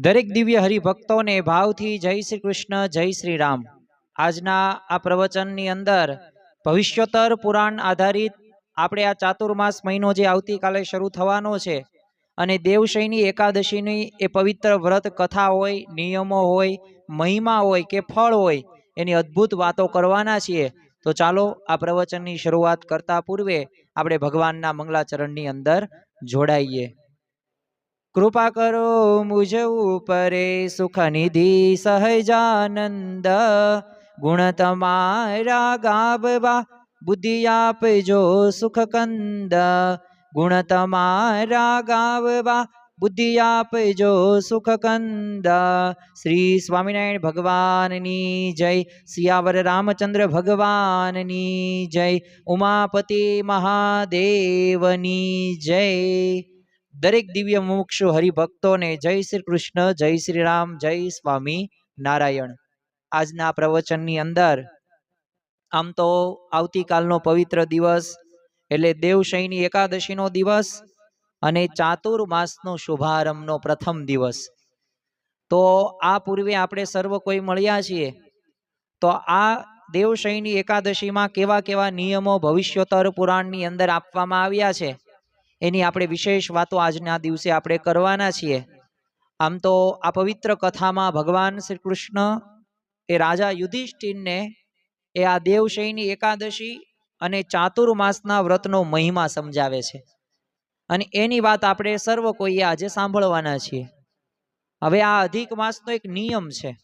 દરેક દિવ્ય હરિભક્તોને ભાવથી જય શ્રી કૃષ્ણ, જય શ્રી રામ। આજના આ પ્રવચનની અંદર ભવિષ્યોત્તર પુરાણ આધારિત આપણે આ ચાતુર્માસ મહિનો જે આવતીકાલે શરૂ થવાનો છે અને દેવશયની એકાદશીની એ પવિત્ર વ્રત કથા હોય, નિયમો હોય, મહિમા હોય કે ફળ હોય, એની અદ્ભુત વાતો કરવાના છીએ। તો ચાલો આ પ્રવચનની શરૂઆત કરતા પૂર્વે આપણે ભગવાનના મંગલાચરણની અંદર જોડાઈએ। कृपा करो मुझ ऊपरे सुख निधि सहजानंद, गुण तमारा गाववा बुद्धि आप जो सुख कंद। गुण तमारा गाववा बुद्धि आप जो सुख कंद। श्री स्वामिनारायण भगवाननी जय। सियावर रामचंद्र भगवाननी जय। उमापति महादेवनी जय। दरेक दिव्य मुमुक्षु हरिभक्तों ने जय श्री कृष्ण, जय श्री राम, जय स्वामी नारायण। आजना प्रवचननी अंदर आम तो आवतीकालनो पवित्र दिवस एटले देवशयनी एकादशीनो दिवस अने चातुर्मासनो शुभारंभनो प्रथम दिवस। तो आ पूर्वे आपणे सर्व कोई मळ्या छीए। तो आ देवशयनी एकादशी में केवा केवा नियमो भविष्योत्तर पुराणनी अंदर आपवामां आव्या छे एनी आपणे विशेष वातो आजना दिवसे आपणे करवाना छीए। आम तो आ पवित्र कथा में भगवान श्री कृष्ण ए राजा युधिष्ठिर ने ए आ देवशयनी एकादशी अने चातुर्मासना व्रतनो महिमा समजावे छे अने एनी वात आपणे सर्व कोईए आजे सांभळवाना छीए। हवे आ अधिक मासनो एक नियम छे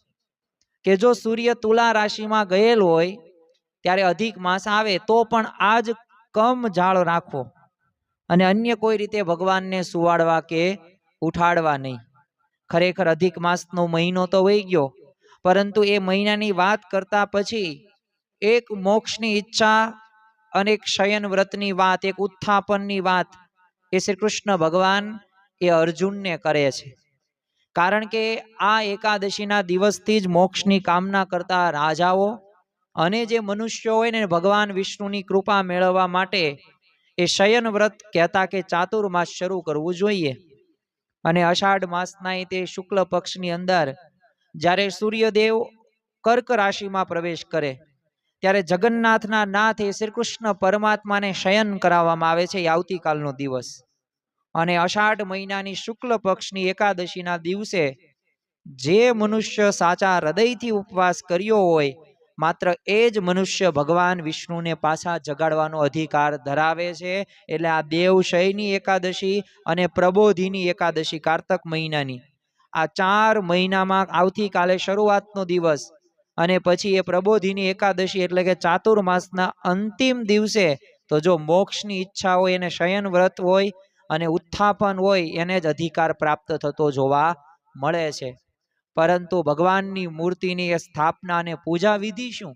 के जो सूर्य तुला राशि में गयेल होय त्यारे अधिक मास आवे तो पण आज कम जाळ राखवो અને અન્ય કોઈ રીતે ભગવાનને સુવાડવા કે ઉઠાડવા નહીં। ખરેખર અધિક માસનો મહિનો તો વહી ગયો, પરંતુ એ મહિનાની વાત કરતા પછી એક મોક્ષની ઈચ્છા અને એક શયન વ્રતની વાત, એક ઉત્થાપનની વાત એ શ્રી કૃષ્ણ ભગવાન એ અર્જુનને કરે છે। કારણ કે આ એકાદશીના દિવસથી જ મોક્ષની કામના કરતા રાજાઓ અને જે મનુષ્યો હોય ને ભગવાન વિષ્ણુની કૃપા મેળવવા માટે ए शयन व्रत कहता के चातुर्मास शुरू करवू जोईए। अने अषाढ़ मासना ते शुक्ल पक्षनी अंदर ज्यारे सूर्यदेव कर्क राशि में प्रवेश करे त्यारे जगन्नाथना नाथ ए श्री कृष्ण परमात्मा ने शयन कराववामां आवे छे। आवतीकालनो दिवस अने अषाढ़ महीनानी शुक्ल पक्षनी एकादशीना दिवसे जे मनुष्य साचा हृदयथी उपवास कर्यो होय मात्र एज मनुष्य भगवान विष्णु ने पाछा जगाड़वानो अधिकार धरावे छे। एटले आ देवशयनी एकादशी अने प्रबोधिनी एकादशी कार्तक महीनानी आ 4 महीनामां आवतीकाले शरूआतनो दिवस अने पछी ए प्रबोधिनी एकादशी एटले के चातुर्मासना अंतिम दिवसे तो जो मोक्षनी इच्छा होय एने शयन व्रत होय अने उत्थापन होय एने ज अधिकार प्राप्त थतो जोवा मळे छे। परंतु भगवाननी मूर्तिनी स्थापना ने पूजा विधि शुं?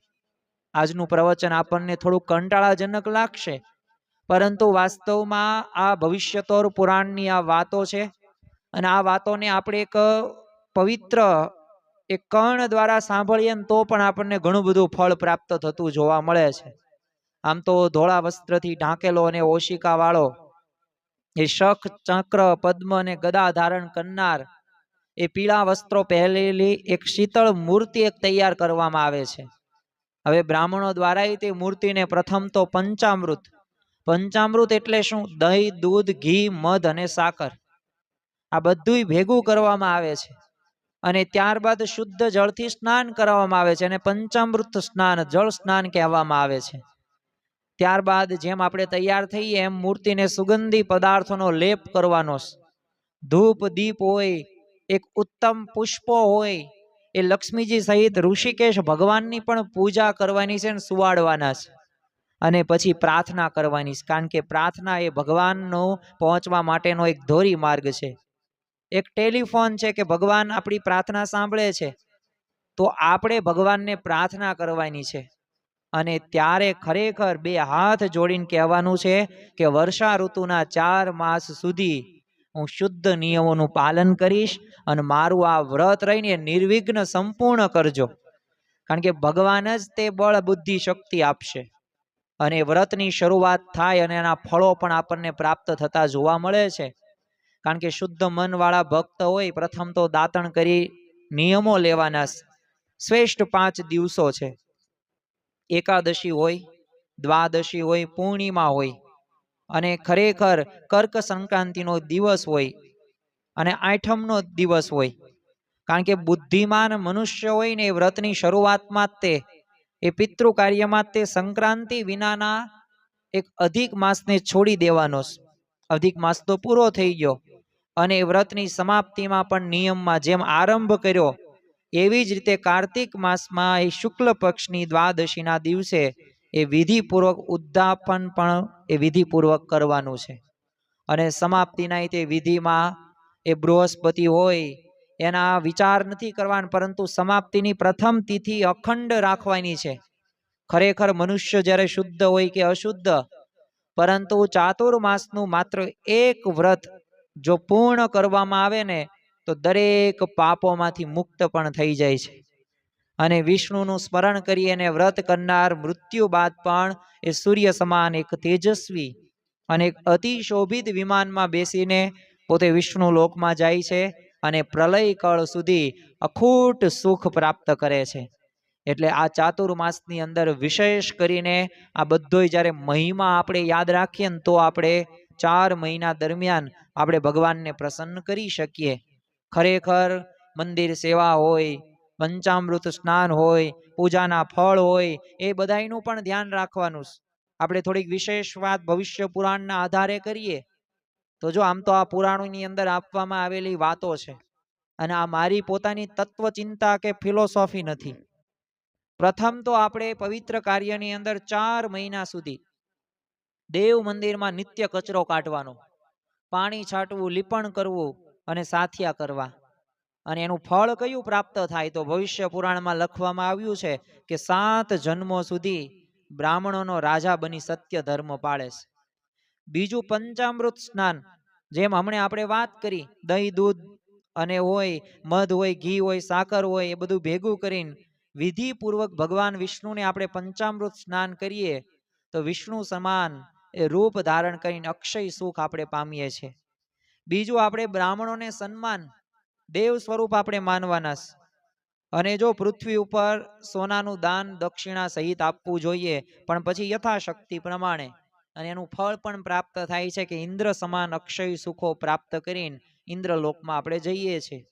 आजनु प्रवचन आपने थोड़ू कंटाळाजनक लागशे, परंतु वास्तव में आ भविष्योत्तर पुराणनी आ वातो छे अने आ वातोने आपणे एक पवित्र एक कर्ण द्वारा सांभळीए तो पण आपने घणुं बधुं फळ प्राप्त थतुं जोवा मळे छे। आम तो धोळा वस्त्रथी ढांकेलो अने ओशिकावाळो ए शख, चक्र, पद्म अने गदा धारण करनार ए पीळा वस्त्रों पहेरेली एक शीतल मूर्ति एक तैयार करवामां आवे छे। हवे ब्राह्मणों द्वारा ते मूर्ति ने प्रथम तो पंचामृत, पंचामृत एटले शुं? दही, दूध, घी, मध अने साकर आ बधुंय भेगुं करवामां आवे छे अने त्यारबाद शुद्ध जळथी स्नान कराववामां आवे छे अने पंचामृत स्नान, जल स्नान कहेवामां आवे छे। त्यारबाद जेम आपणे तैयार थईए एम मूर्तिने सुगंधी पदार्थोनो लेप करवानो, धूप दीप होय, एक उत्तम पुष्पो होय, ए लक्ष्मीजी सहित ऋषिकेश भगवाननी पण पूजा करवानी छे ने सुवाडवाना छे अने पछी प्रार्थना करवानी छे। कारण के प्रार्थना ए भगवाननो पहोंचवा माटेनो एक धोरी मार्ग छे, एक टेलिफोन छे के भगवान आपणी प्रार्थना सांभळे छे तो आपणे भगवानने प्रार्थना करवानी छे। अने त्यारे खरेखर बे हाथ जोड़ीने कहेवानुं छे के वर्षा ऋतुना 4 मास सुधी हूँ शुद्ध नियमों पालन करीश अने मारू आ व्रत रहीने निर्विघ्न संपूर्ण करजो। कारण के भगवान ज ते बळ बुद्धि शक्ति आपशे अने व्रतनी शरूआत थाय अने एना फळो पण आपणने प्राप्त थता जोवा मळे छे। કારણ કે શુદ્ધ મનવાળા ભક્ત હોય પ્રથમ તો દાતણ કરી નિયમો લેવાના. શ્રેષ્ઠ 5 દિવસો છે. એકાદશી હોય, દ્વાદશી હોય, પૂર્ણિમા હોય, અને ખરેખર કર્ક સંક્રાંતિનો દિવસ હોય, અને આઠમનો દિવસ હોય. કારણ કે બુદ્ધિમાન મનુષ્ય હોય ને એ વ્રતની શરૂઆતમાં જ એ પિતૃ કાર્યમાં તે સંક્રાંતિ વિનાના એક અધિક માસને છોડી દેવાનો. અધિક માસ તો પૂરો થઈ ગયો, અને વ્રતની સમાપ્તિમાં પણ નિયમમાં જેમ આરંભ કર્યો એવી જ રીતે કાર્તિક માસમાં એ શુક્લ પક્ષની દ્વાદશીના દિવસે એ વિધિપૂર્વક ઉદ્યાપન પણ એ વિધિપૂર્વક કરવાનું છે. અને સમાપ્તિના તે વિધિમાં એ બૃહસ્પતિ હોય એના વિચાર નથી કરવાના, પરંતુ સમાપ્તિની પ્રથમ તિથિ અખંડ રાખવાની છે. ખરેખર મનુષ્ય જ્યારે શુદ્ધ હોય કે અશુદ્ધ, પરંતુ ચાતુર્માસનું માત્ર એક વ્રત જો પૂર્ણ કરવામાં આવે ને તો દરેક પાપોમાંથી મુક્ત પણ થઈ જાય છે. અને વિષ્ણુનું સ્મરણ કરી અને વ્રત કરનાર મૃત્યુ બાદ પણ એ સૂર્ય સમાન એક તેજસ્વી અને એક અતિશોભિત વિમાનમાં બેસીને પોતે વિષ્ણુ લોકમાં જાય છે અને પ્રલય કાળ સુધી અખૂટ સુખ પ્રાપ્ત કરે છે. એટલે આ ચાતુર્માસની અંદર વિશેષ કરીને આ બધો જ્યારે મહિમા આપણે યાદ રાખીએ ને તો આપણે 4 મહિના દરમિયાન આપણે ભગવાનને પ્રસન્ન કરી શકીએ. ખરેખર મંદિર સેવા હોય, પંચામૃત સ્નાન હોય, પૂજાના ફળ હોય, એ બધાનું પણ ધ્યાન રાખવાનું. આપણે થોડીક વિશેષ વાત ભવિષ્ય પુરાણના આધારે કરીએ તો જો આમ તો આ પુરાણોની અંદર આપવામાં આવેલી વાતો છે, અને આ મારી પોતાની તત્વચિંતા કે ફિલોસોફી નથી. પ્રથમ તો આપણે પવિત્ર કાર્યની અંદર 4 મહિના સુધી દેવ મંદિરમાં નિત્ય કચરો કાઢવાનો, પાણી છાંટવું, લીપણ કરવું અને સાથિયા કરવા. અને એનું ફળ કયું પ્રાપ્ત થાય તો ભવિષ્ય પુરાણમાં લખવામાં આવ્યું છે કે 7 જન્મો સુધી બ્રાહ્મણોનો રાજા બની સત્ય ધર્મ પાળે છે. બીજું પંચામૃત સ્નાન, જેમ હમણાં આપણે વાત કરી, દહીં દૂધ અને હોય, મધ હોય, ઘી હોય, સાકર હોય, એ બધું ભેગું કરીને વિધિપૂર્વક ભગવાન વિષ્ણુને આપણે પંચામૃત સ્નાન કરીએ તો વિષ્ણુ સમાન એ રૂપ ધારણ કરીને અક્ષય સુખ આપણે પામીએ છીએ. બીજું આપણે બ્રાહ્મણોને સન્માન, દેવ સ્વરૂપ આપણે માનવાના. અને જો પૃથ્વી ઉપર સોનાનું દાન દક્ષિણા સહિત આપવું જોઈએ, પણ પછી યથાશક્તિ પ્રમાણે, અને એનું ફળ પણ પ્રાપ્ત થાય છે કે ઇન્દ્ર સમાન અક્ષય સુખો પ્રાપ્ત કરીને ઇન્દ્રલોકમાં આપણે જઈએ છીએ.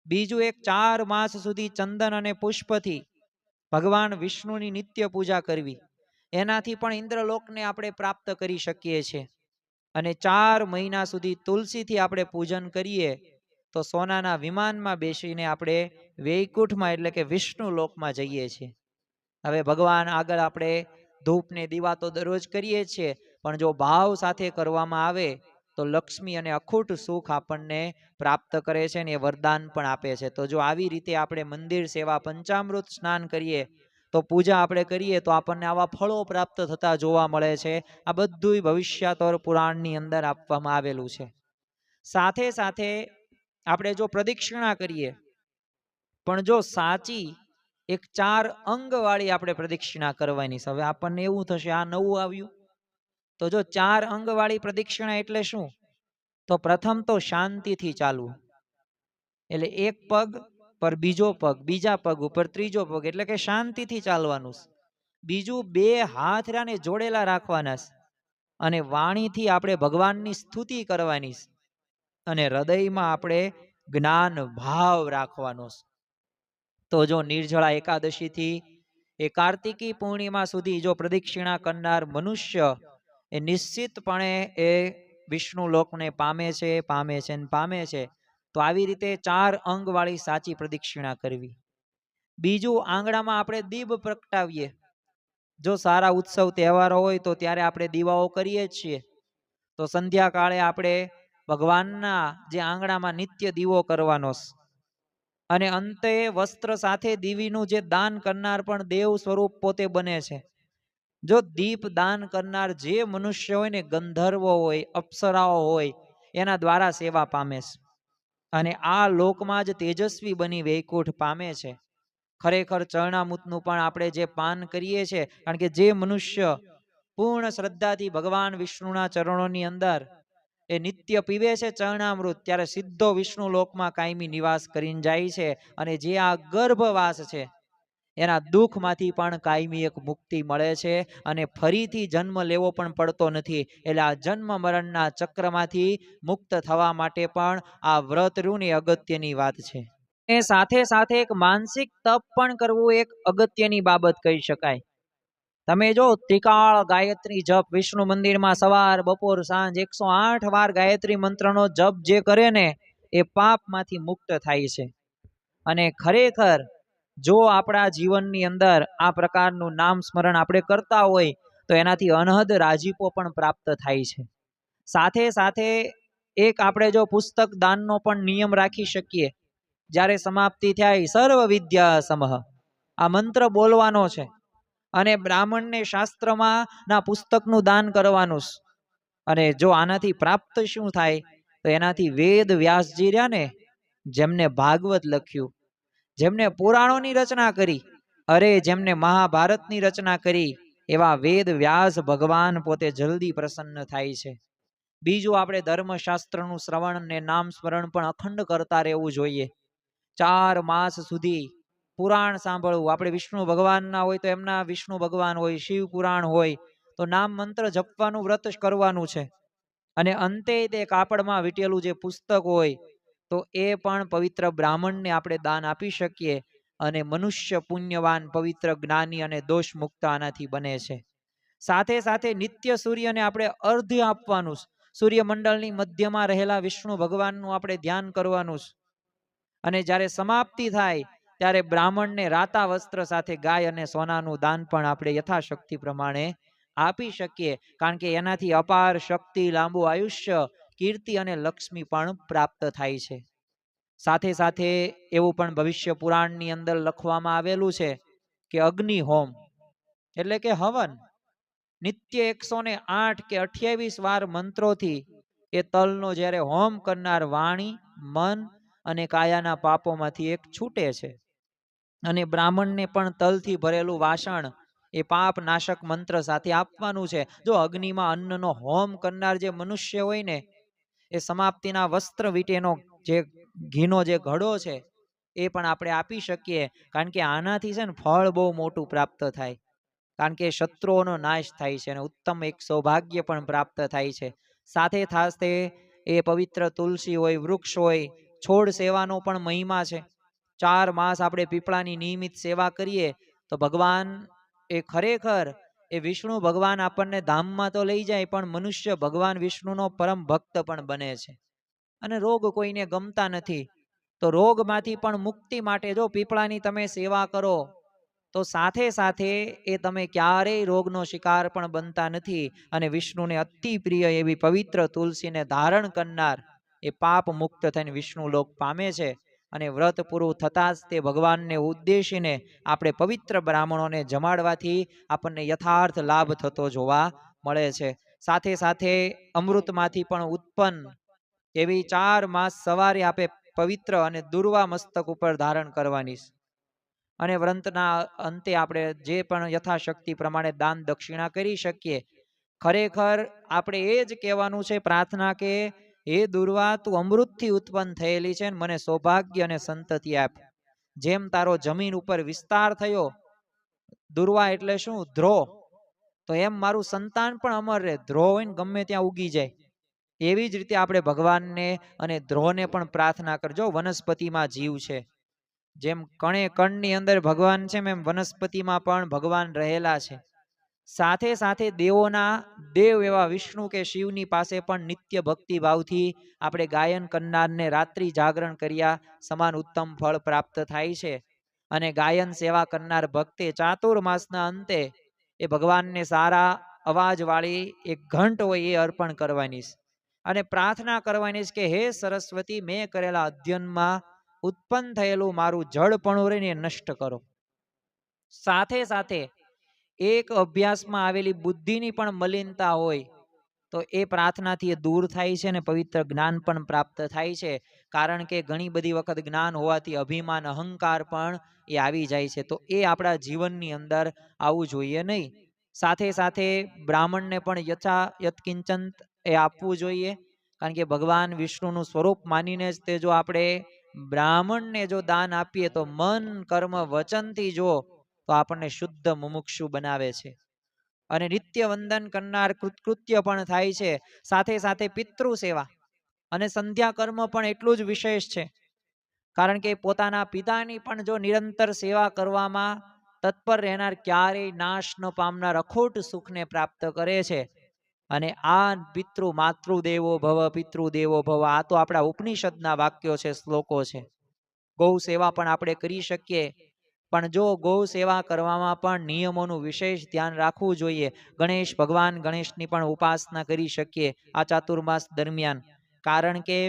બીજું એક 4 માસ સુધી ચંદન અને પુષ્પથી ભગવાન વિષ્ણુની નિત્ય પૂજા કરવી, એનાથી પણ ઇન્દ્રલોકને આપણે પ્રાપ્ત કરી શકીએ છીએ. અને 4 મહિના સુધી તુલસીથી આપણે પૂજન કરીએ તો સોનાના વિમાનમાં બેસીને આપણે વૈકુંઠમાં એટલે કે વિષ્ણુ લોકમાં જઈએ છીએ. હવે ભગવાન આગળ આપણે ધૂપ ને દીવા તો દરરોજ કરીએ છીએ, પણ જો ભાવ સાથે કરવામાં આવે તો લક્ષ્મી અને અખૂટ સુખ આપણને પ્રાપ્ત કરે છે અને એ વરદાન પણ આપે છે. તો જો આવી રીતે આપણે મંદિર સેવા, પંચામૃત સ્નાન કરીએ તો પૂજા આપણે કરીએ તો આપણને આવા ફળો પ્રાપ્ત થતા જોવા મળે છે. આ બધું ભવિષ્યાતર પુરાણની અંદર આપવામાં આવેલું છે. સાથે સાથે આપણે જો પ્રદક્ષિણા કરીએ, પણ જો સાચી એક 4 અંગ વાળી આપણે પ્રદક્ષિણા કરવાની છે. હવે આપણને એવું થશે આ નવું આવ્યું. તો જો 4 અંગ વાળી પ્રદક્ષિણા એટલે શું? તો પ્રથમ તો શાંતિથી ચાલવું, એટલે એક પગ પર બીજો પગ, બીજા પગ ઉપર ત્રીજો પગ, એટલે કે શાંતિથી ચાલવાનું. બીજું 2 હાથ રાને જોડેલા રાખવાના, અને વાણીથી આપણે ભગવાનની સ્તુતિ કરવાની, અને હૃદયમાં આપણે જ્ઞાન ભાવ રાખવાનો. તો જો નિર્જળા એકાદશીથી એ કાર્તિકી પૂર્ણિમા સુધી જો પ્રદક્ષિણા કરનાર મનુષ્ય એ નિશ્ચિતપણે એ વિષ્ણુ લોકને પામે છે, પામે છે ને પામે છે. તો આવી રીતે 4 અંગ વાળી સાચી પ્રદક્ષિણા કરવી. બીજું, આંગણામાં આપણે દીપ પ્રગટાવીએ. જો સારા ઉત્સવ તહેવારો હોય તો ત્યારે આપણે દીવાઓ કરીએ જ છીએ. તો સંધ્યાકાળે આપણે ભગવાનના જે આંગણામાં નિત્ય દીવો કરવાનો. અને અંતે વસ્ત્ર સાથે દીવીનું જે દાન કરનાર પણ દેવ સ્વરૂપ પોતે બને છે. જો દીપ દાન કરનાર જે મનુષ્ય હોય ને, ગંધર્વો હોય, અપ્સરાઓ હોય, એના દ્વારા સેવા પામે છે, અને આ લોકમાં જ તેજસ્વી બની વૈકુંઠ પામે છે. ખરેખર ચરણામૃતનું પણ આપણે જે પાન કરીએ છીએ, કારણ કે જે મનુષ્ય પૂર્ણ શ્રદ્ધાથી ભગવાન વિષ્ણુના ચરણોની અંદર એ નિત્ય પીવે છે ચરણામૃત, ત્યારે સીધો વિષ્ણુ લોકમાં કાયમી નિવાસ કરીને જાય છે. અને જે આ ગર્ભવાસ છે એના દુઃખમાંથી પણ કાયમી એક મુક્તિ મળે છે અને ફરીથી જન્મ લેવો પણ પડતો નથી. એટલે આ જન્મ મરણના ચક્રમાંથી મુક્ત થવા માટે પણ આ વ્રત રહ્યું ને અગત્યની વાત છે. એ સાથે સાથે એક માનસિક તપ પણ કરવું એક અગત્યની બાબત કહી શકાય. તમે જો ત્રિકાળ ગાયત્રી જપ વિષ્ણુ મંદિરમાં સવાર બપોર સાંજ 108 વાર ગાયત્રી મંત્રનો જપ જે કરે ને એ પાપમાંથી મુક્ત થાય છે. અને ખરેખર જો આપણા જીવનની અંદર આ પ્રકારનું નામ સ્મરણ આપણે કરતા હોય તો એનાથી અનહદ રાજીપો પણ પ્રાપ્ત થાય છે. સાથે સાથે એક આપણે જો પુસ્તક દાનનો પણ નિયમ રાખી શકીએ. જ્યારે સમાપ્તિ થાય સર્વ વિદ્યા સમહ આ મંત્ર બોલવાનો છે અને બ્રાહ્મણને શાસ્ત્રમાં ના પુસ્તકનું દાન કરવાનું છે. અને જો આનાથી પ્રાપ્ત શું થાય તો એનાથી વેદ વ્યાસજી રહ્યા ને, જેમને ભાગવત લખ્યું, જેમને પુરાણોની રચના કરી, અરે જેમને મહાભારતની રચના કરી, એવા વેદ વ્યાસ ભગવાન પોતે જલ્દી પ્રસન્ન થાય છે. બીજું આપણે ધર્મશાસ્ત્રનું શ્રવણ ને નામ સ્મરણ પણ અખંડ કરતા રહેવું જોઈએ. 4 માસ સુધી પુરાણ સાંભળવું. આપણે વિષ્ણુ ભગવાનના હોય તો એમના વિષ્ણુ ભગવાન હોય, શિવ પુરાણ હોય તો નામ મંત્ર જપવાનું વ્રત કરવાનું છે. અને અંતે તે કાપડમાં વીટેલું જે પુસ્તક હોય તો એ પણ પવિત્ર બ્રાહ્મણને આપણે દાન આપી શકીએ અને મનુષ્ય પુણ્યવાન પવિત્ર જ્ઞાની અને દોષ મુક્ત આનાથી બને છે. સાથે સાથે નિત્ય સૂર્યને આપણે અર્ધ્ય આપવાનું. સૂર્યમંડળની મધ્યમાં રહેલા વિષ્ણુ ભગવાનનું આપણે ધ્યાન કરવાનું. અને જ્યારે સમાપ્તિ થાય ત્યારે બ્રાહ્મણને રાતા વસ્ત્ર સાથે ગાય અને સોનાનું દાન પણ આપણે યથાશક્તિ પ્રમાણે આપી શકીએ. કારણ કે એનાથી અપાર શક્તિ, લાંબુ આયુષ્ય, કીર્તિ અને લક્ષ્મી પણ પ્રાપ્ત થાય છે. સાથે સાથે એવું પણ ભવિષ્ય પુરાણની અંદર લખવામાં આવેલું છે કે અગ્નિ હોમ એટલે કે હવન નિત્ય 108 કે 28 વાર મંત્રોથી એ તલનો જ્યારે હોમ કરનાર વાણી, મન અને કાયાના પાપોમાંથી એક છૂટે છે. અને બ્રાહ્મણને પણ તલથી ભરેલું વાસણ એ પાપ નાશક મંત્ર સાથે આપવાનું છે. જો અગ્નિમાં અન્નનો હોમ કરનાર જે મનુષ્ય હોય ને એ સમાપ્તિના વસ્ત્ર વીટેનો જે ઘીનો જે ઘડો છે એ પણ આપણે આપી શકીએ. કારણ કે આનાથી છે ને ફળ બહુ મોટું પ્રાપ્ત થાય. કારણ કે શત્રુઓનો નાશ થાય છે અને ઉત્તમ એક સૌભાગ્ય પણ પ્રાપ્ત થાય છે. સાથે સાથે એ પવિત્ર તુલસી હોય, વૃક્ષ હોય, છોડ સેવાનો પણ મહિમા છે. 4 માસ આપણે પીપળાની નિયમિત સેવા કરીએ તો ભગવાન એ ખરેખર એ વિષ્ણુ ભગવાન આપણને ધામમાં તો લઈ જાય પણ મનુષ્ય ભગવાન વિષ્ણુનો પરમ ભક્ત પણ બને છે. અને રોગ કોઈને ગમતા નથી તો રોગમાંથી પણ મુક્તિ માટે જો પીપળાની તમે સેવા કરો તો સાથે સાથે એ તમે ક્યારેય રોગનો શિકાર પણ બનતા નથી. અને વિષ્ણુને અતિ પ્રિય એવી પવિત્ર તુલસીને ધારણ કરનાર એ પાપ મુક્ત થઈને વિષ્ણુ લોક પામે છે. અને વ્રત પૂરું થતાં જ તે ભગવાનને ઉદ્દેશીને આપણે પવિત્ર બ્રાહ્મણોને જમાડવાથી આપણને યથાર્થ લાભ થતો જોવા મળે છે. સાથે સાથે અમૃતમાંથી પણ ઉત્પન્ન એવી 4 માસ સવારે આપે પવિત્ર અને દુર્વા મસ્તક ઉપર ધારણ કરવાની. અને વ્રતના અંતે આપણે જે પણ યથાશક્તિ પ્રમાણે દાન દક્ષિણા કરી શકીએ. ખરેખર આપણે એ જ કહેવાનું છે પ્રાર્થના કે હે દુર્વા તું અમૃતથી ઉત્પન્ન થયેલી છે, મને સૌભાગ્ય અને સંતતિ આપ. જેમ તારો જમીન ઉપર વિસ્તાર થયો, દુર્વા એટલે શું? ધ્રો. તો એમ મારું સંતાન પણ અમર રહે, ધ્રો હોય ને ગમે ત્યાં ઉગી જાય. એવી જ રીતે આપણે ભગવાનને અને ધ્રોને પણ પ્રાર્થના કરજો. વનસ્પતિમાં જીવ છે, જેમ કણે કણની અંદર ભગવાન છે એમ વનસ્પતિમાં પણ ભગવાન રહેલા છે. સાથે સાથે દેવોના દેવ એવા વિષ્ણુ કે શિવની પાસે પણ નિત્ય ભક્તિ ભાવથી આપણે ગાયન કરનારને રાત્રિ જાગરણ કર્યા સમાન ઉત્તમ ફળ પ્રાપ્ત થાય છે. અને ગાયન સેવા કરનાર ભક્તે ચાતુર્માસના અંતે એ ભગવાનને સારા અવાજવાળી એક ઘંટ હોય એ અર્પણ કરવાની અને પ્રાર્થના કરવાની કે હે સરસ્વતી, મેં કરેલા અધ્યયનમાં ઉત્પન્ન થયેલું મારું જળપણું રહીને નષ્ટ કરો. સાથે સાથે એક અભ્યાસમાં આવેલી બુદ્ધિની પણ મલિનતા હોય તો એ પ્રાર્થનાથી એ દૂર થાય છે અને પવિત્ર જ્ઞાન પણ પ્રાપ્ત થાય છે. કારણ કે ઘણી બધી વખત જ્ઞાન હોવાથી અભિમાન, અહંકાર પણ એ આવી જાય છે. તો એ આપણા જીવનની અંદર આવવું જોઈએ નહીં. સાથે સાથે બ્રાહ્મણને પણ યથા યત્કિંચન એ આપવું જોઈએ. કારણ કે ભગવાન વિષ્ણુનું સ્વરૂપ માનીને જ તે જો આપણે બ્રાહ્મણને જો દાન આપીએ તો મન કર્મ વચનથી જો તો આપણને શુદ્ધ મુમુક્ષુ બનાવે છે. અને નિત્ય વંદન કરનાર કૃત્ય પણ થાય છે. સાથે સાથે પિતૃ સેવા અને સંધ્યા કર્મ પણ એટલું જ વિશેષ છે. કારણ કે પોતાના પિતાની પણ જો નિરંતર સેવા કરવામાં તત્પર રહેનાર ક્યારેય નાશ ન પામનાર અખૂટ સુખને પ્રાપ્ત કરે છે. અને આ માતૃદેવો ભવ પિતૃદેવો ભવ, આ તો આપણા ઉપનિષદના વાક્યો છે, શ્લોકો છે. ગૌ સેવા પણ આપણે કરી શકીએ, પણ જો ગૌ સેવા કરવામાં પણ નિયમોનું વિશેષ ધ્યાન રાખવું જોઈએ. ભગવાન ગણેશની પણ ઉપાસના કરી શકીએ આ ચાતુર્માસ દરમિયાન. કારણ કે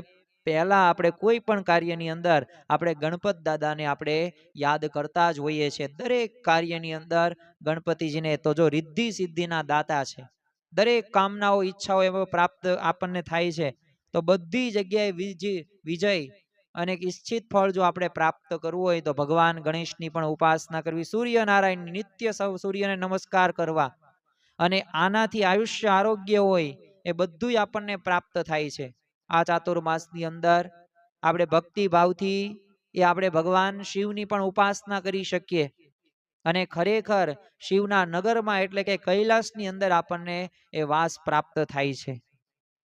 પહેલા આપણે કોઈ પણ કાર્યની અંદર આપણે ગણપત દાદાને આપણે યાદ કરતા જ હોઈએ છીએ. દરેક કાર્યની અંદર ગણપતિજીને તો જો રિદ્ધિ સિદ્ધિના દાતા છે. દરેક કામનાઓ ઈચ્છાઓ એવો પ્રાપ્ત આપણને થાય છે. તો બધી જગ્યાએ વિજય અને ઈચ્છિત ફળ જો આપણે પ્રાપ્ત કરવું હોય તો ભગવાન ગણેશની પણ ઉપાસના કરવી, સૂર્યનારાયણ નિત્ય સૂર્યને નમસ્કાર કરવા, અને આનાથી આયુષ્ય આરોગ્ય હોય એ બધું આપણને પ્રાપ્ત થાય છે. આ ચાતુર્માસની અંદર આપણે ભક્તિ ભાવથી એ આપણે ભગવાન શિવની પણ ઉપાસના કરી શકીએ. અને ખરેખર શિવના નગરમાં એટલે કે કૈલાસની અંદર આપણને એ વાસ પ્રાપ્ત થાય છે.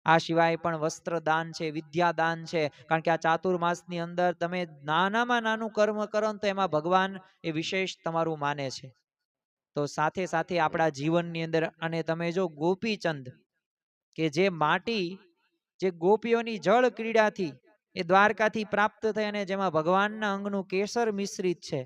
આ સિવાય પણ વસ્ત્ર દાન છે, વિદ્યા દાન છે. કારણ કે આ ચાતુર્માસની અંદર તમે નાનામાં નાનું કર્મ કરો તો એમાં ભગવાન એ વિશેષ તમારું માને છે. તો સાથે સાથે આપણા જીવનની અંદર, અને તમે જો ગોપીચંદ કે જે માટી જે ગોપીઓની જળ ક્રીડાથી એ દ્વારકાથી પ્રાપ્ત થઈ, અને જેમાં ભગવાનના અંગનું કેસર મિશ્રિત છે,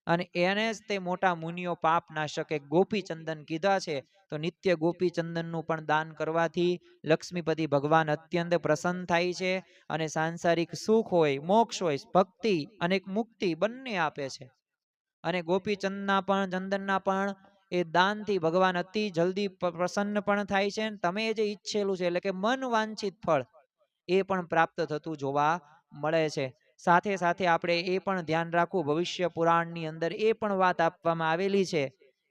અને એને જ તે મોટા મુનિઓ પાપ નાશક ગોપીચંદન કીધા છે. તો નિત્ય ગોપીચંદનનું પણ દાન કરવાથી લક્ષ્મીપતિ ભગવાન અત્યંત પ્રસન્ન થાય છે. અને સાંસારિક સુખ હોય, મોક્ષ હોય, ભક્તિ અને મુક્તિ બંને આપે છે. અને ગોપીચંદના પણ ચંદનના પણ એ દાનથી ભગવાન અતિ જલ્દી પ્રસન્ન પણ થાય છે. તમે જે ઈચ્છેલું છે એટલે કે મન વાંછિત ફળ એ પણ પ્રાપ્ત થતું જોવા મળે છે. સાથે સાથે આપણે એ પણ ધ્યાન રાખવું, ભવિષ્ય પુરાણની અંદર એ પણ વાત આપવામાં આવેલી છે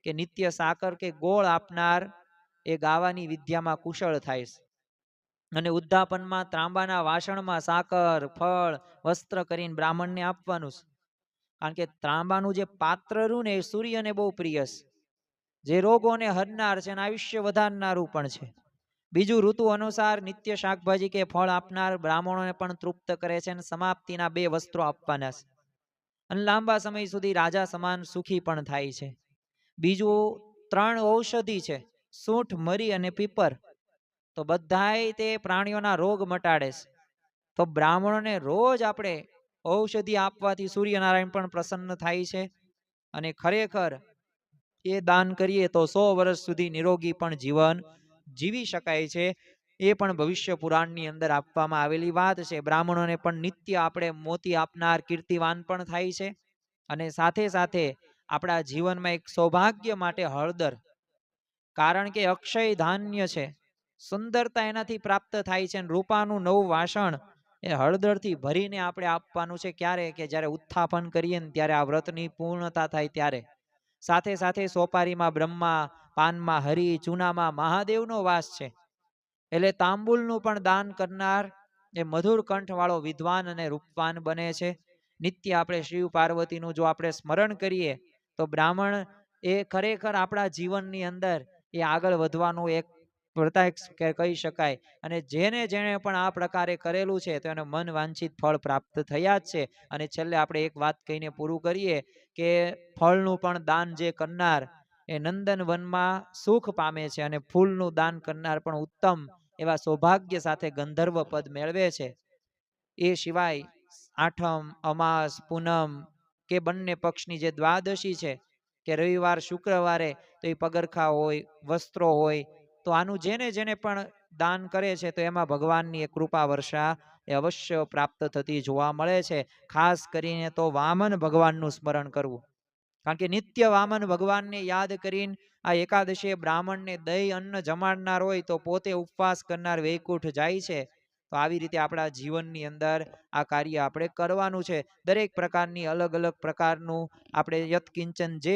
કે નિત્ય સાકર કે ગોળ આપનાર એ ગાવાની વિદ્યામાં કુશળ થાય છે. અને ઉદ્ધાપનમાં ત્રાંબાના વાસણમાં સાકર, ફળ, વસ્ત્ર કરીને બ્રાહ્મણને આપવાનું છે. કારણ કે ત્રાંબાનું જે પાત્ર રહ્યું ને એ સૂર્યને બહુ પ્રિય છે, જે રોગોને હરનાર છે અને આયુષ્ય વધારનારું પણ છે. બીજું, ઋતુ અનુસાર નિત્ય શાકભાજી કે ફળ આપનાર બ્રાહ્મણોને પણ તૃપ્ત કરે છે. અને સમાપ્તિના 2 વસ્ત્રો આપવાના છે, અને લાંબા સમય સુધી રાજા સમાન સુખી પણ થાય છે. બીજું, 3 ઔષધિ છે, સૂંઠ, મરી અને પીપર. તો બધાય તે પ્રાણીઓના રોગ મટાડે છે. તો બ્રાહ્મણોને રોજ આપણે ઔષધિ આપવાથી સૂર્યનારાયણ પણ પ્રસન્ન થાય છે. અને ખરેખર એ દાન કરીએ તો 100 વર્ષ સુધી નિરોગી પણ જીવન જીવી શકાય છે. એ પણ ભવિષ્ય પુરાણની અંદર આપવામાં આવેલી વાત છે. બ્રાહ્મણોને પણ નિત્ય આપણે મોતી આપનાર કીર્તિવાન પણ થાય છે. અને સાથે સાથે આપણા જીવનમાં એક સૌભાગ્ય માટે હળદર, કારણ કે અક્ષય ધાન્ય છે, સુંદરતા એનાથી પ્રાપ્ત થાય છે. રૂપાનું નવું વાસણ એ હળદરથી ભરીને આપણે આપવાનું છે. ક્યારે? કે જ્યારે ઉત્થાપન કરીએ ને ત્યારે આ વ્રતની પૂર્ણતા થાય ત્યારે. સાથે સાથે સોપારીમાં બ્રહ્મા, પાનમાં હરિ, ચૂનામાં મહાદેવનો વાસ છે. એટલે તાંબુલનું પણ દાન કરનાર એ મધુર કંઠવાળો વિદ્વાન અને રૂપવાન બને છે. નિત્ય આપણે શિવ પાર્વતીનું જો આપણે સ્મરણ કરીએ તો બ્રાહ્મણ એ ખરેખર આપણા જીવનની અંદર એ આગળ વધવાનું એક પ્રત્યક્ષ કહી શકાય. અને જેને પણ આ પ્રકારે કરેલું છે તો એને મન વાંછિત ફળ પ્રાપ્ત થયા જ છે. અને છેલ્લે આપણે એક વાત કહીને પૂરું કરીએ કે ફળનું પણ દાન જે કરનાર એ નંદન વનમાં સુખ પામે છે, અને ફૂલનું દાન કરનાર પણ ઉત્તમ એવા સૌભાગ્ય સાથે ગંધર્વ પદ મેળવે છે. એ સિવાય આઠમ, અમાસ, પૂનમ કે બંને પક્ષની જે દ્વાદશી છે કે રવિવાર, શુક્રવારે, તો એ પગરખા હોય, વસ્ત્રો હોય, તો આનું જેને પણ દાન કરે છે તો એમાં ભગવાનની એક કૃપા વર્ષા એ અવશ્ય પ્રાપ્ત થતી જોવા મળે છે. ખાસ કરીને તો વામન ભગવાનનું સ્મરણ કરવું, કારણ કે નિત્ય વામન ભગવાનને યાદ કરીને આ એકાદશીએ બ્રાહ્મણને દહીં અન્ન જમાડનાર હોય તો પોતે ઉપવાસ કરનાર વૈકુંઠ જાય છે. તો આવી રીતે આપણા જીવનની અંદર આ કાર્ય આપણે કરવાનું છે. દરેક પ્રકારની અલગ અલગ પ્રકારનું આપણે યત્કિંચન જે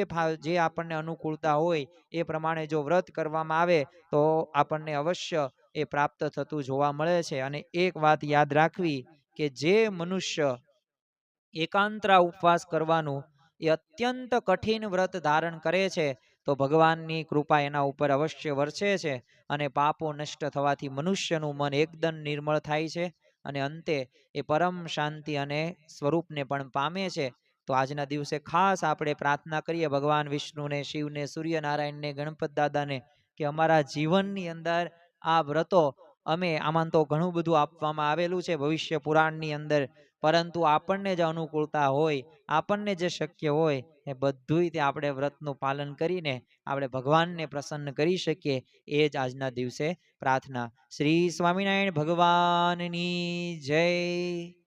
આપણને અનુકૂળતા હોય એ પ્રમાણે જો વ્રત કરવામાં આવે તો આપણને અવશ્ય એ પ્રાપ્ત થતું જોવા મળે છે. અને એક વાત યાદ રાખવી કે જે મનુષ્ય એકાંતરા ઉપવાસ કરવાનું એ અત્યંત કઠિન વ્રત ધારણ કરે છે તો ભગવાનની કૃપા એના ઉપર અવશ્ય વરસે છે અને પાપો નષ્ટ થવાથી મનુષ્યનું મન એકદમ નિર્મળ થાય છે અને અંતે એ પરમ શાંતિ અને સ્વરૂપને પણ પામે છે. તો આજના દિવસે ખાસ આપણે પ્રાર્થના કરીએ ભગવાન વિષ્ણુને, શિવને, સૂર્યનારાયણને, ગણપત દાદાને કે અમારા જીવનની અંદર આ વ્રતો અમે આમાં તો ઘણું બધું આપવામાં આવેલું છે ભવિષ્ય પુરાણની અંદર, પરંતુ આપણને જે અનુકૂળતા હોય, આપણને જે શક્ય હોય એ બધુંય તે આપણે વ્રતનું પાલન કરીને આપણે ભગવાનને પ્રસન્ન કરી શકીએ એ જ આજના દિવસે પ્રાર્થના. શ્રી સ્વામિનારાયણ ભગવાનની જય.